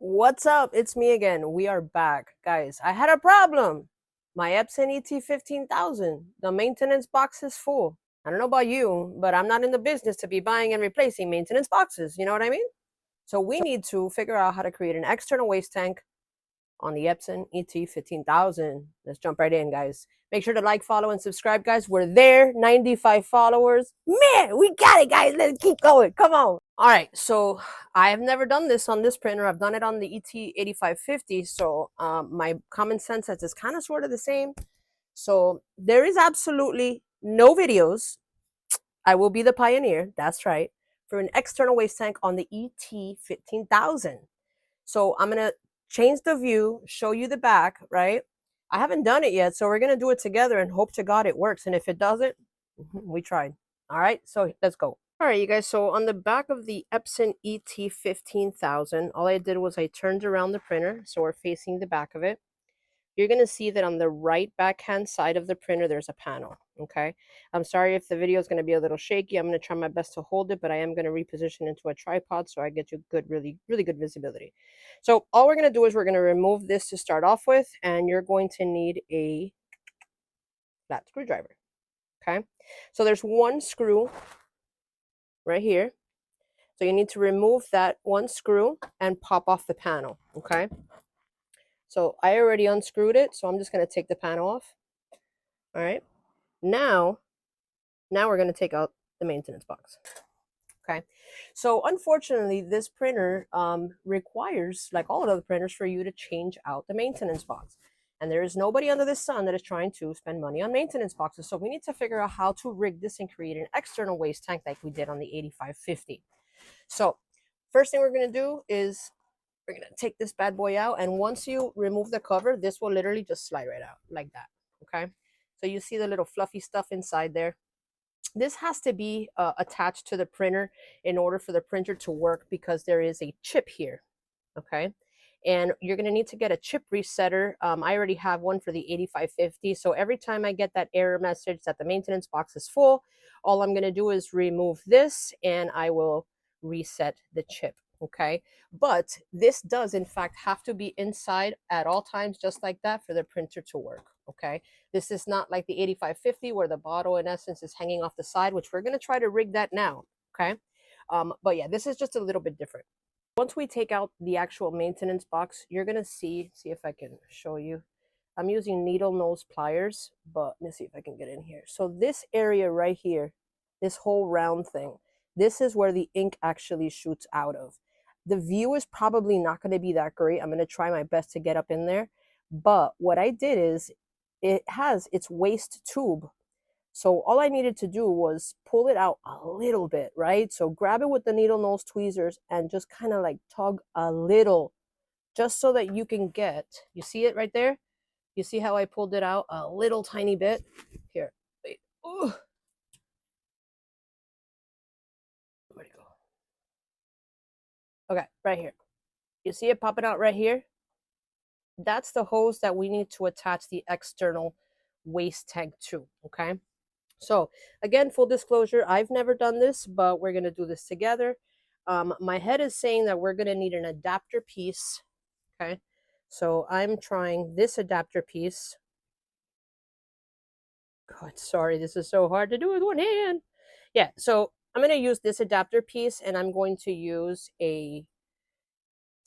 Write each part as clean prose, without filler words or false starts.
What's up? It's me again. We are back. Guys, I had a problem. My Epson ET-15000, the maintenance box is full. I don't know about you, but I'm not in the business to be buying and replacing maintenance boxes. You know what I mean? So we need to figure out how to create an external waste tank on the Epson ET-15000. Let's jump right in, guys. Make sure to like, follow, and subscribe, guys. We're there, 95 followers. Man, we got it, guys. Let's keep going. Come on. All right, so I have never done this on this printer. I've done it on the ET-8550, so my common sense says it's kind of sort of the same. So there is absolutely no videos. I will be the pioneer, that's right, for an external waste tank on the ET-15000. So I'm going to change the view, show you the back, right? I haven't done it yet, so we're going to do it together and hope to God it works. And if it doesn't, we tried. All right, so let's go. All right, you guys, so on the back of the Epson ET-15000, all I did was I turned around the printer, so we're facing the back of it. You're going to see that on the right backhand side of the printer, there's a panel, okay? I'm sorry if the video is going to be a little shaky. I'm going to try my best to hold it, but I am going to reposition into a tripod so I get you good, really good visibility. So all we're going to do is we're going to remove this to start off with, and you're going to need a flat screwdriver, okay? So there's one screw right here. So you need to remove that one screw and pop off the panel, okay? So I already unscrewed it, so I'm just going to take the panel off. All right. Now we're going to take out the maintenance box. Okay. So unfortunately, this printer requires, like all of the printers, for you to change out the maintenance box. And there is nobody under the sun that is trying to spend money on maintenance boxes. So we need to figure out how to rig this and create an external waste tank like we did on the 8550. So first thing we're going to do is we're going to take this bad boy out. And once you remove the cover, this will literally just slide right out like that. Okay. So you see the little fluffy stuff inside there. This has to be attached to the printer in order for the printer to work because there is a chip here. Okay. And you're going to need to get a chip resetter. I already have one for the 8550. So every time I get that error message that the maintenance box is full, all I'm going to do is remove this and I will reset the chip. Okay. But this does in fact have to be inside at all times, just like that, for the printer to work. Okay. This is not like the 8550 where the bottle in essence is hanging off the side, which we're going to try to rig that now. Okay. But yeah, this is just a little bit different. Once we take out the actual maintenance box, you're going to see if I can show you. I'm using needle nose pliers, but let me see if I can get in here. So this area right here, this whole round thing, this is where the ink actually shoots out of. The view is probably not going to be that great. I'm going to try my best to get up in there. But what I did is it has its waste tube. So all I needed to do was pull it out a little bit, right? So grab it with the needle nose tweezers and just kind of like tug a little, just so that you can get, you see it right there? You see how I pulled it out a little tiny bit? Here, wait. Ooh. Where'd it go? Okay, right here. You see it popping out right here? That's the hose that we need to attach the external waste tank to, okay? So again, full disclosure, I've never done this, but we're going to do this together. My head is saying that we're going to need an adapter piece. Okay. So I'm trying this adapter piece. God, sorry, this is so hard to do with one hand. Yeah. So I'm going to use this adapter piece and I'm going to use a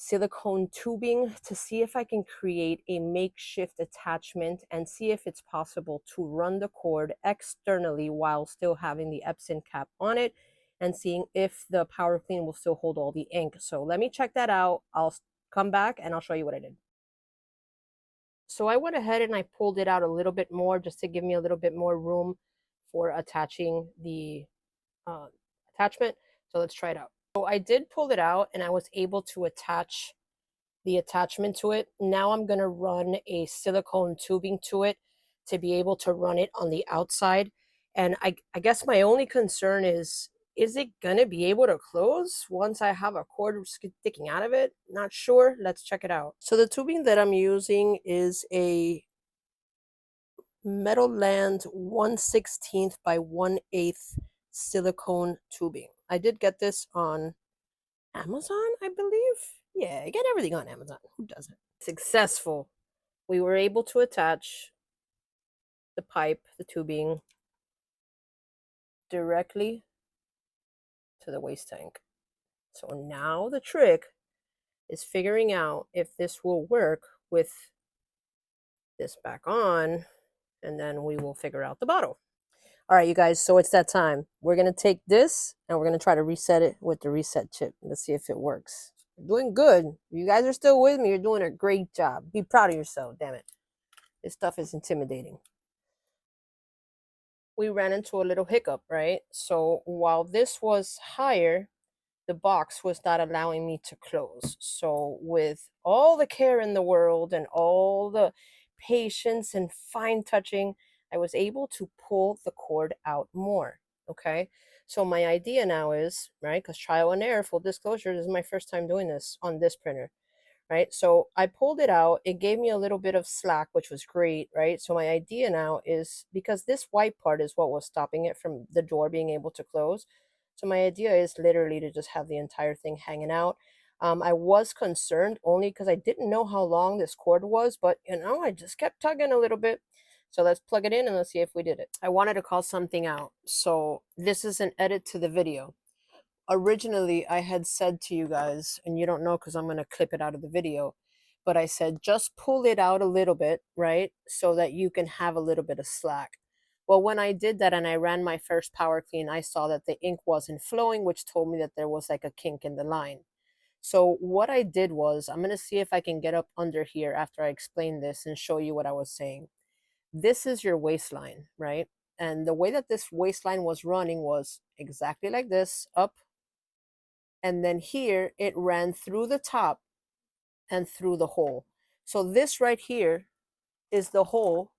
silicone tubing to see if I can create a makeshift attachment and see if it's possible to run the cord externally while still having the Epson cap on it and seeing if the power clean will still hold all the ink. So let me check that out. I'll come back and I'll show you what I did. So I went ahead and I pulled it out a little bit more just to give me a little bit more room for attaching the attachment. So let's try it out. So I did pull it out and I was able to attach the attachment to it. Now I'm going to run a silicone tubing to it to be able to run it on the outside. And I guess my only concern is it going to be able to close once I have a cord sticking out of it? Not sure. Let's check it out. So the tubing that I'm using is a BAALAND 1/16 by 1/8 silicone tubing. I did get this on Amazon, I believe. Yeah, get everything on Amazon. Who doesn't? Successful. We were able to attach the pipe, the tubing, directly to the waste tank. So now the trick is figuring out if this will work with this back on, and then we will figure out the bottle. All right, you guys, so it's that time. We're going to take this and we're going to try to reset it with the reset chip. Let's see if it works. You're doing good. You guys are still with me. You're doing a great job. Be proud of yourself, damn it. This stuff is intimidating. We ran into a little hiccup, right? So while this was higher, the box was not allowing me to close. So with all the care in the world and all the patience and fine touching, I was able to pull the cord out more. Okay. So my idea now is, right, because trial and error, full disclosure, this is my first time doing this on this printer, right? So I pulled it out. It gave me a little bit of slack, which was great, right? So my idea now is, because this white part is what was stopping it from the door being able to close. So my idea is literally to just have the entire thing hanging out. I was concerned only because I didn't know how long this cord was, but I just kept tugging a little bit. So let's plug it in and let's see if we did it. I wanted to call something out. So this is an edit to the video. Originally, I had said to you guys, and you don't know because I'm going to clip it out of the video, but I said just pull it out a little bit, right? So that you can have a little bit of slack. Well, when I did that and I ran my first power clean, I saw that the ink wasn't flowing, which told me that there was like a kink in the line. So what I did was, I'm going to see if I can get up under here after I explain this and show you what I was saying. This is your waistline, right? And the way that this waistline was running was exactly like this, up, and then here it ran through the top and through the hole. So this right here is the hole.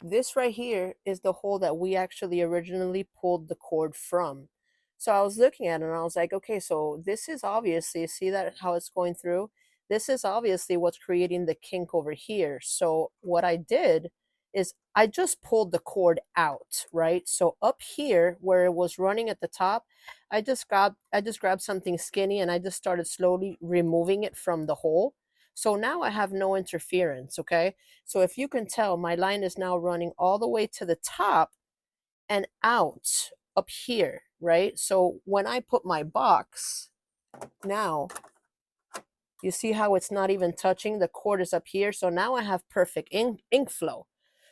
This right here is the hole that we actually originally pulled the cord from. So I was looking at it and I was like, okay, so this is obviously, see that how it's going through? This is obviously what's creating the kink over here. So what I did is I just pulled the cord out, right? So up here where it was running at the top, I just grabbed something skinny and I just started slowly removing it from the hole. So now I have no interference, okay? So if you can tell, my line is now running all the way to the top and out up here, right? So when I put my box, now you see how it's not even touching, the cord is up here. So now I have perfect ink flow.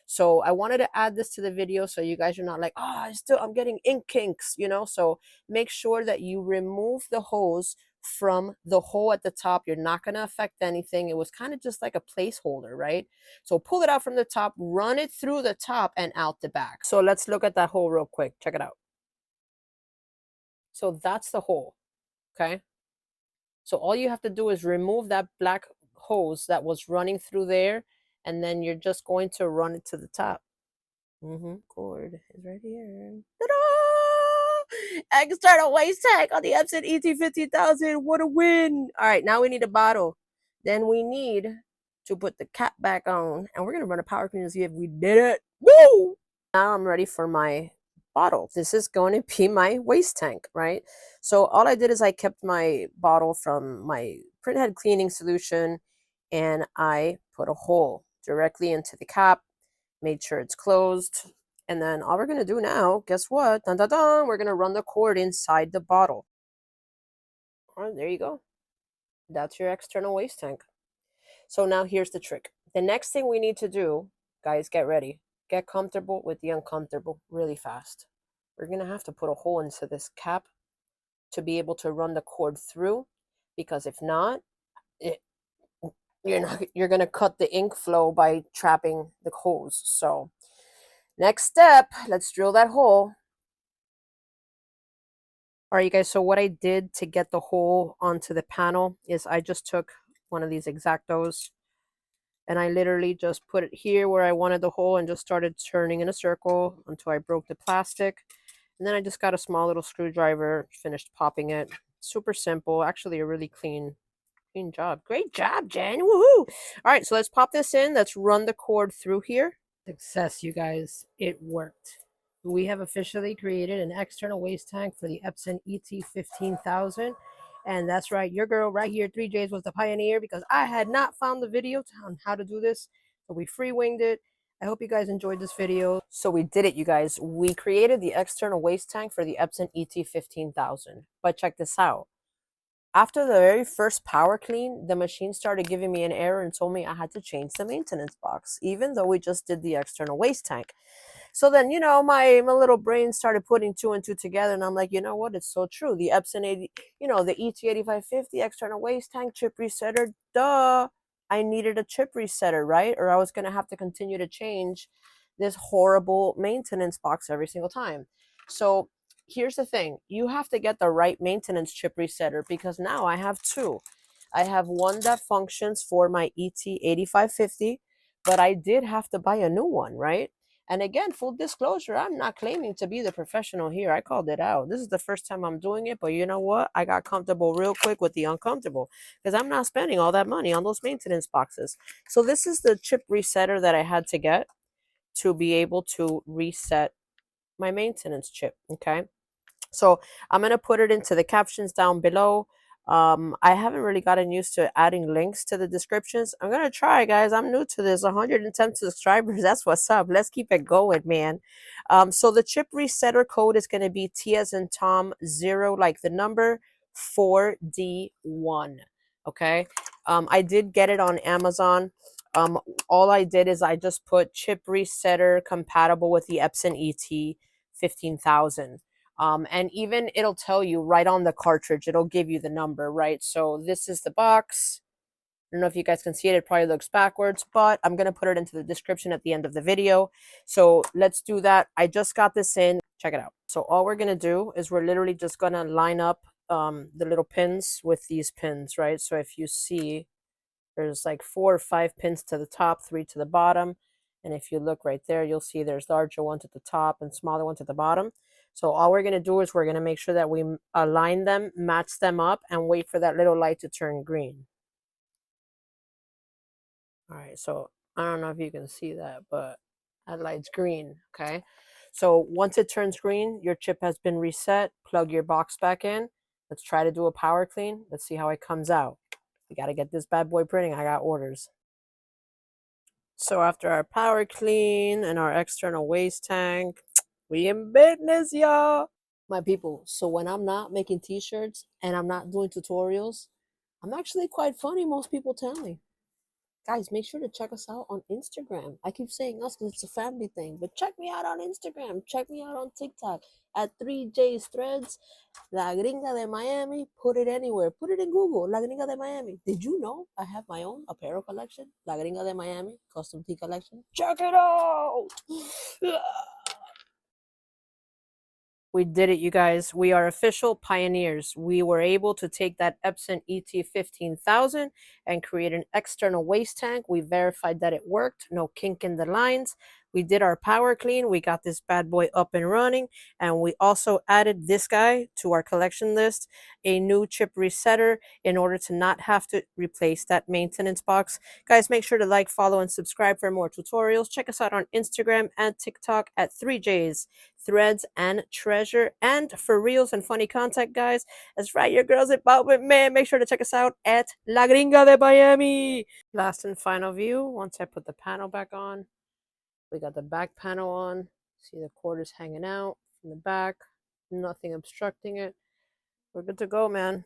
So I wanted to add this to the video so you guys are not like, oh, I'm getting ink kinks, So make sure that you remove the hose from the hole at the top. You're not going to affect anything. It was kind of just like a placeholder, right? So pull it out from the top, run it through the top and out the back. So let's look at that hole real quick. Check it out. So that's the hole, okay? So all you have to do is remove that black hose that was running through there, and then you're just going to run it to the top. Cord is right here. Ta-da! External waste tank on the Epson ET-15000. What a win! All right, now we need a bottle. Then we need to put the cap back on, and we're gonna run a power clean to see if we did it. Woo! Now I'm ready for my bottle. This is going to be my waste tank, right? So all I did is I kept my bottle from my printhead cleaning solution and I put a hole directly into the cap, made sure it's closed. And then all we're going to do now, guess what? Dun, dun, dun, we're going to run the cord inside the bottle. All right, there you go. That's your external waste tank. So now here's the trick. The next thing we need to do, guys, get ready. Get comfortable with the uncomfortable really fast. We're going to have to put a hole into this cap to be able to run the cord through, because if not, you're going to cut the ink flow by trapping the hose. So next step, let's drill that hole. All right, you guys, so what I did to get the hole onto the panel is I just took one of these X-Actos and I literally just put it here where I wanted the hole and just started turning in a circle until I broke the plastic. And then I just got a small little screwdriver, finished popping it. Super simple, actually a really clean job. Great job, Jen. Woohoo! All right, so let's pop this in. Let's run the cord through here. Success, you guys. It worked. We have officially created an external waste tank for the Epson ET-15000. And that's right, your girl right here, 3Js, was the pioneer because I had not found the video on how to do this. So we free winged it. I hope you guys enjoyed this video. So we did it, you guys. We created the external waste tank for the Epson ET-15000. But check this out. After the very first power clean, the machine started giving me an error and told me I had to change the maintenance box, even though we just did the external waste tank. So then, my little brain started putting two and two together, and I'm like, you know what? It's so true. The Epson 80, the ET-8550 external waste tank chip resetter, duh. I needed a chip resetter, right? Or I was going to have to continue to change this horrible maintenance box every single time. So here's the thing. You have to get the right maintenance chip resetter because now I have two. I have one that functions for my ET-8550, but I did have to buy a new one, right? And again, full disclosure, I'm not claiming to be the professional here. I called it out. This is the first time I'm doing it, but you know what? I got comfortable real quick with the uncomfortable because I'm not spending all that money on those maintenance boxes. So this is the chip resetter that I had to get to be able to reset my maintenance chip, okay? So I'm going to put it into the captions down below. I haven't really gotten used to adding links to the descriptions. I'm going to try, guys. I'm new to this. 110 subscribers. That's what's up. Let's keep it going, man. So the chip resetter code is going to be T as in Tom 0, like the number, 4D1. Okay. I did get it on Amazon. All I did is I just put chip resetter compatible with the Epson ET-15000. And even it'll tell you right on the cartridge, it'll give you the number, right? So this is the box. I don't know if you guys can see it. It probably looks backwards, but I'm going to put it into the description at the end of the video. So let's do that. I just got this in. Check it out. So all we're going to do is we're literally just going to line up the little pins with these pins, right? So if you see, there's like 4 or 5 pins to the top, 3 to the bottom. And if you look right there, you'll see there's larger ones at the top and smaller ones at the bottom. So all we're going to do is we're going to make sure that we align them, match them up, and wait for that little light to turn green. All right, so I don't know if you can see that, but that light's green, okay? So once it turns green, your chip has been reset. Plug your box back in. Let's try to do a power clean. Let's see how it comes out. We got to get this bad boy printing. I got orders. So after our power clean and our external waste tank, we in business, y'all. My people, so when I'm not making t-shirts and I'm not doing tutorials, I'm actually quite funny, most people tell me. Guys, make sure to check us out on Instagram. I keep saying us because it's a family thing, but check me out on Instagram. Check me out on TikTok at 3J's Threads. La Gringa de Miami. Put it anywhere. Put it in Google. La Gringa de Miami. Did you know I have my own apparel collection? La Gringa de Miami custom tee collection. Check it out. We did it, you guys. We are official pioneers. We were able to take that Epson ET-15000 and create an external waste tank. We verified that it worked. No kink in the lines. We did our power clean. We got this bad boy up and running. And we also added this guy to our collection list, a new chip resetter, in order to not have to replace that maintenance box. Guys, make sure to like, follow, and subscribe for more tutorials. Check us out on Instagram and TikTok at 3Js. Threads and Treasure, and for reels and funny content, guys. That's right, your girl's involvement, man. Make sure to check us out at La Gringa de Miami. Last and final view. Once I put the panel back on, we got the back panel on. See the cord is hanging out from the back, nothing obstructing it. We're good to go, man.